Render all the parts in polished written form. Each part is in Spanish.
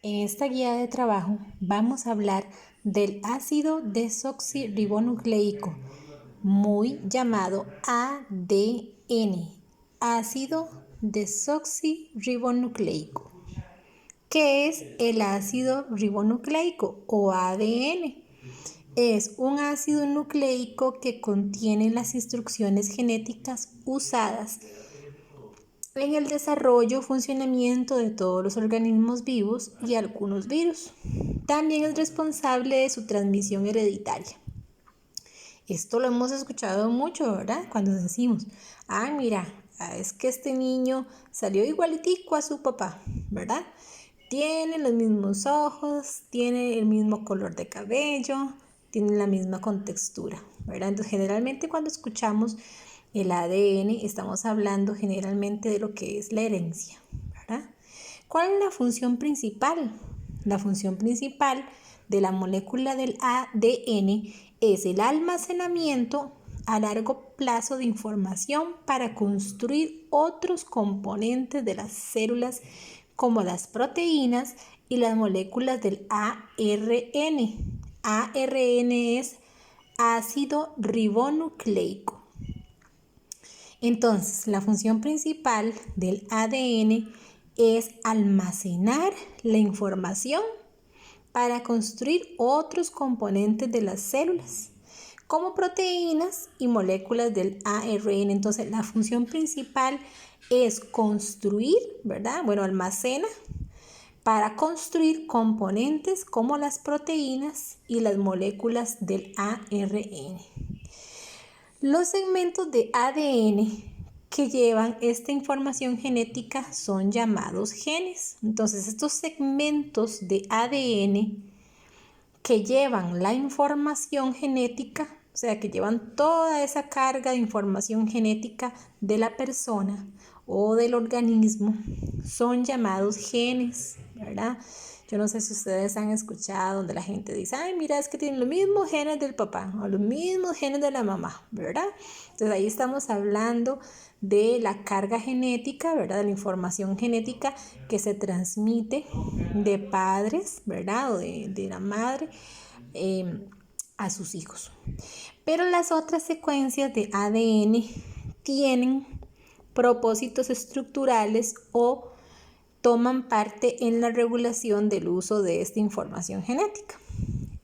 En esta guía de trabajo vamos a hablar del ácido desoxirribonucleico, muy llamado ADN, ácido desoxirribonucleico. ¿Qué es el ácido ribonucleico o ADN? Es un ácido nucleico que contiene las instrucciones genéticas usadas en el desarrollo y funcionamiento de todos los organismos vivos y algunos virus. También es responsable de su transmisión hereditaria. Esto lo hemos escuchado mucho, ¿verdad? Cuando decimos, mira, es que este niño salió igualitico a su papá, ¿verdad? Tiene los mismos ojos, tiene el mismo color de cabello, tiene la misma contextura, ¿verdad? Entonces, generalmente cuando escuchamos el ADN, estamos hablando generalmente de lo que es la herencia, ¿verdad? ¿Cuál es la función principal? La función principal de la molécula del ADN es el almacenamiento a largo plazo de información para construir otros componentes de las células como las proteínas y las moléculas del ARN. ARN es ácido ribonucleico. Entonces, la función principal del ADN es almacenar la información para construir otros componentes de las células, como proteínas y moléculas del ARN. Entonces, la función principal es construir, ¿verdad? Almacena para construir componentes como las proteínas y las moléculas del ARN. Los segmentos de ADN que llevan esta información genética son llamados genes. Entonces, estos segmentos de ADN que llevan la información genética, o sea, que llevan toda esa carga de información genética de la persona o del organismo, son llamados genes, ¿verdad? Yo no sé si ustedes han escuchado donde la gente dice, mira, es que tienen los mismos genes del papá o los mismos genes de la mamá, ¿verdad? Entonces ahí estamos hablando de la carga genética, ¿verdad? De la información genética que se transmite de padres, ¿verdad? O de la madre a sus hijos. Pero las otras secuencias de ADN tienen propósitos estructurales o toman parte en la regulación del uso de esta información genética.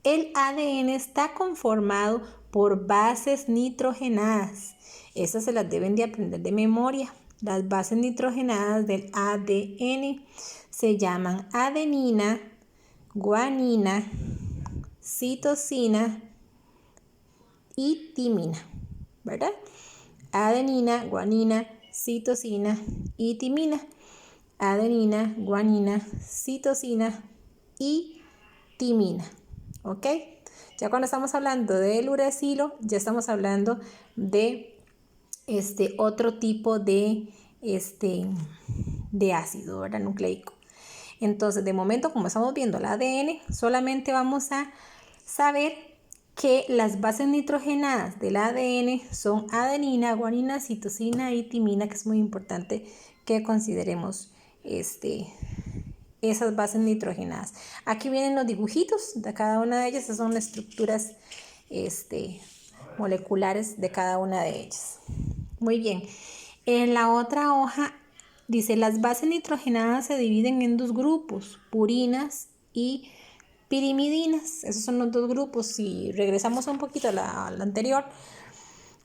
El ADN está conformado por bases nitrogenadas. Esas se las deben de aprender de memoria. Las bases nitrogenadas del ADN se llaman adenina, guanina, citosina y timina, ¿verdad? Adenina, guanina, citosina y timina. Adenina, guanina, citosina y timina, ¿ok? Ya cuando estamos hablando del uracilo, ya estamos hablando de otro tipo de ácido, ¿verdad? Nucleico. Entonces, de momento, como estamos viendo el ADN, solamente vamos a saber que las bases nitrogenadas del ADN son adenina, guanina, citosina y timina, que es muy importante que consideremos esas bases nitrogenadas. Aquí vienen los dibujitos de cada una de ellas. Esas son las estructuras moleculares de cada una de ellas. Muy bien. En la otra hoja dice, las bases nitrogenadas se dividen en dos grupos, purinas y pirimidinas. Esos son los dos grupos. Si regresamos un poquito a la anterior,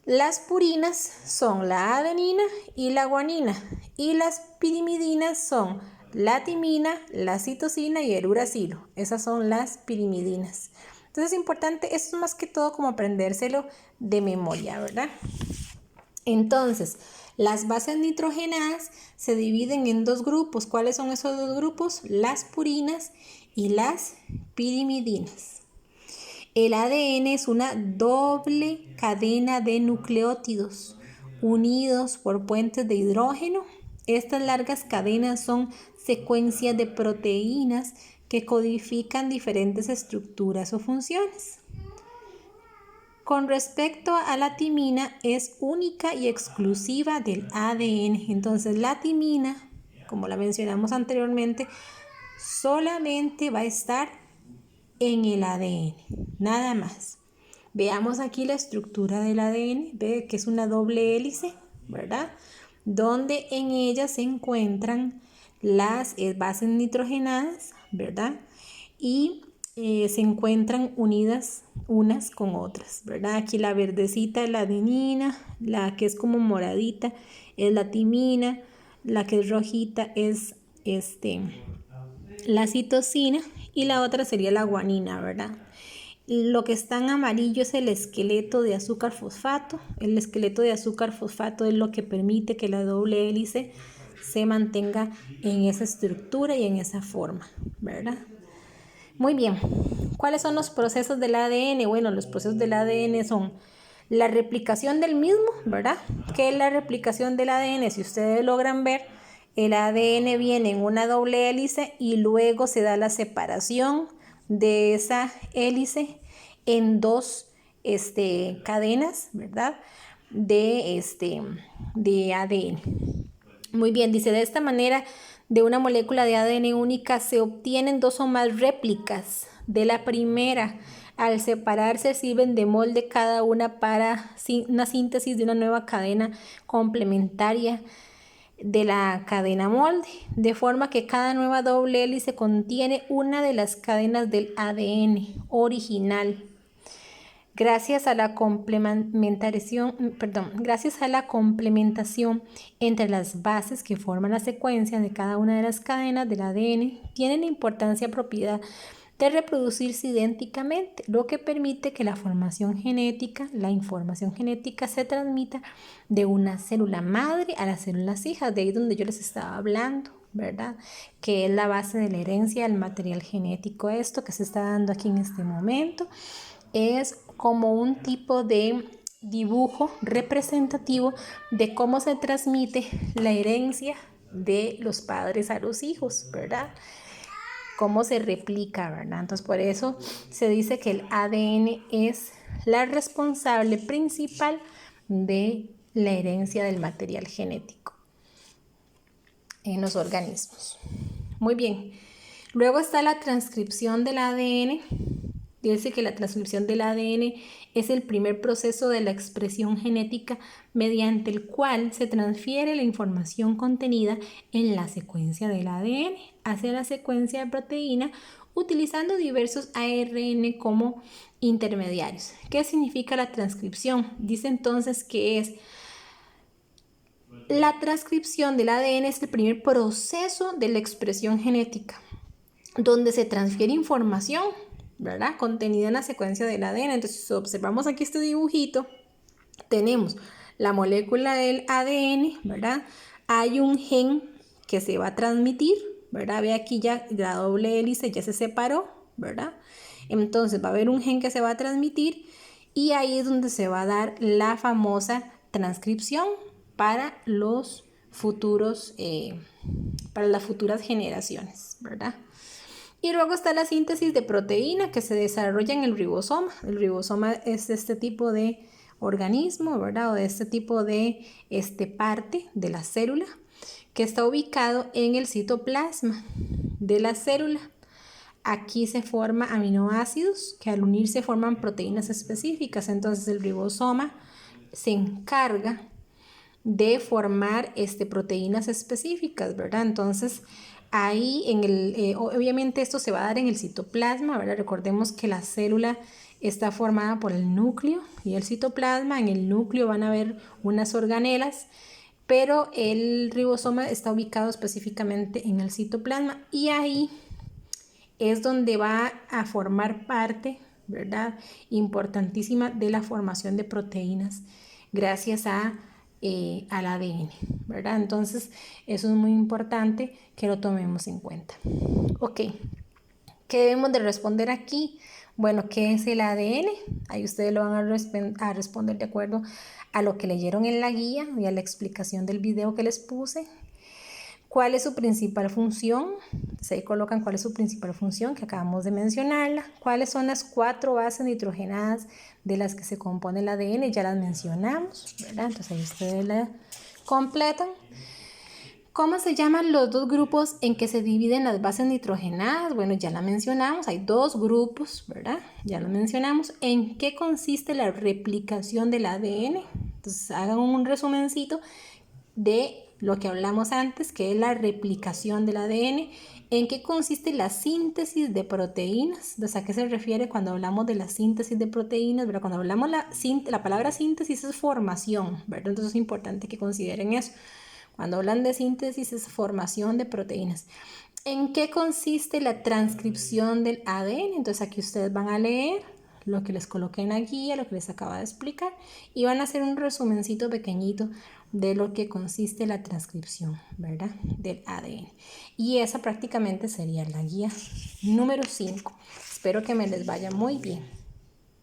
las purinas son la adenina y la guanina, y las pirimidinas son la timina, la citosina y el uracilo. Esas son las pirimidinas. Entonces es importante, esto es más que todo como aprendérselo de memoria, ¿verdad? Entonces, las bases nitrogenadas se dividen en dos grupos. ¿Cuáles son esos dos grupos? Las purinas y las pirimidinas. El ADN es una doble cadena de nucleótidos unidos por puentes de hidrógeno. Estas largas cadenas son secuencias de proteínas que codifican diferentes estructuras o funciones. Con respecto a la timina, es única y exclusiva del ADN. Entonces, la timina, como la mencionamos anteriormente, solamente va a estar en el ADN, nada más. Veamos aquí la estructura del ADN, ve que es una doble hélice, ¿verdad? Donde en ella se encuentran las bases nitrogenadas, ¿verdad? Y se encuentran unidas unas con otras, ¿verdad? Aquí la verdecita es la adenina, la que es como moradita es la timina, la que es rojita es la citosina y la otra sería la guanina, ¿verdad? Lo que está en amarillo es el esqueleto de azúcar fosfato. El esqueleto de azúcar fosfato es lo que permite que la doble hélice se mantenga en esa estructura y en esa forma, ¿verdad? Muy bien. ¿Cuáles son los procesos del ADN? Bueno, los procesos del ADN son la replicación del mismo, ¿verdad? ¿Qué es la replicación del ADN? Si ustedes logran ver, el ADN viene en una doble hélice y luego se da la separación de esa hélice en dos cadenas, ¿verdad? De ADN. Muy bien, dice, de esta manera, de una molécula de ADN única se obtienen dos o más réplicas de la primera. Al separarse sirven de molde cada una para una síntesis de una nueva cadena complementaria de la cadena molde, de forma que cada nueva doble hélice contiene una de las cadenas del ADN original. Gracias a la complementación entre las bases que forman la secuencia de cada una de las cadenas del ADN, tienen la importancia propiedad de reproducirse idénticamente, lo que permite que la información genética se transmita de una célula madre a las células hijas, de ahí donde yo les estaba hablando, ¿verdad? Que es la base de la herencia del material genético. Esto que se está dando aquí en este momento es como un tipo de dibujo representativo de cómo se transmite la herencia de los padres a los hijos, ¿verdad? Cómo se replica, ¿verdad? Entonces, por eso se dice que el ADN es la responsable principal de la herencia del material genético en los organismos. Muy bien. Luego está la transcripción del ADN. Dice que la transcripción del ADN es el primer proceso de la expresión genética mediante el cual se transfiere la información contenida en la secuencia del ADN hacia la secuencia de proteína utilizando diversos ARN como intermediarios. ¿Qué significa la transcripción? Dice entonces que es la transcripción del ADN es el primer proceso de la expresión genética donde se transfiere información, ¿verdad? Contenida en la secuencia del ADN. Entonces, si observamos aquí este dibujito, tenemos la molécula del ADN, ¿verdad? Hay un gen que se va a transmitir, ¿verdad? Ve aquí ya la doble hélice ya se separó, ¿verdad? Entonces va a haber un gen que se va a transmitir y ahí es donde se va a dar la famosa transcripción para los futuros, para las futuras generaciones, ¿verdad? Y luego está la síntesis de proteína que se desarrolla en el ribosoma. El ribosoma es este tipo de organismo, ¿verdad? O de este tipo de parte de la célula que está ubicado en el citoplasma de la célula. Aquí se forman aminoácidos que al unirse forman proteínas específicas. Entonces el ribosoma se encarga de formar proteínas específicas, ¿verdad? Entonces ahí obviamente esto se va a dar en el citoplasma, ¿verdad? Recordemos que la célula está formada por el núcleo y el citoplasma. En el núcleo van a haber unas organelas, pero el ribosoma está ubicado específicamente en el citoplasma y ahí es donde va a formar parte, ¿verdad? Importantísima de la formación de proteínas gracias al ADN, ¿verdad? Entonces, eso es muy importante que lo tomemos en cuenta. Ok, ¿qué debemos de responder aquí? Bueno, ¿qué es el ADN? Ahí ustedes lo van a responder de acuerdo a lo que leyeron en la guía y a la explicación del video que les puse. ¿Cuál es su principal función? Entonces ahí colocan cuál es su principal función, que acabamos de mencionarla. ¿Cuáles son las 4 bases nitrogenadas de las que se compone el ADN? Ya las mencionamos, ¿verdad? Entonces ahí ustedes la completan. ¿Cómo se llaman los dos grupos en que se dividen las bases nitrogenadas? Bueno, ya la mencionamos, hay dos grupos, ¿verdad? Ya lo mencionamos. ¿En qué consiste la replicación del ADN? Entonces, hagan un resumencito de lo que hablamos antes, que es la replicación del ADN. ¿En qué consiste la síntesis de proteínas? Entonces, ¿a qué se refiere cuando hablamos de la síntesis de proteínas? ¿Verdad? Cuando hablamos la palabra síntesis es formación, ¿verdad? Entonces es importante que consideren eso. Cuando hablan de síntesis es formación de proteínas. ¿En qué consiste la transcripción del ADN? Entonces aquí ustedes van a leer lo que les coloqué en la guía, lo que les acaba de explicar, y van a hacer un resumencito pequeñito de lo que consiste la transcripción, ¿verdad? Del ADN. Y esa prácticamente sería la guía número 5. Espero que me les vaya muy bien.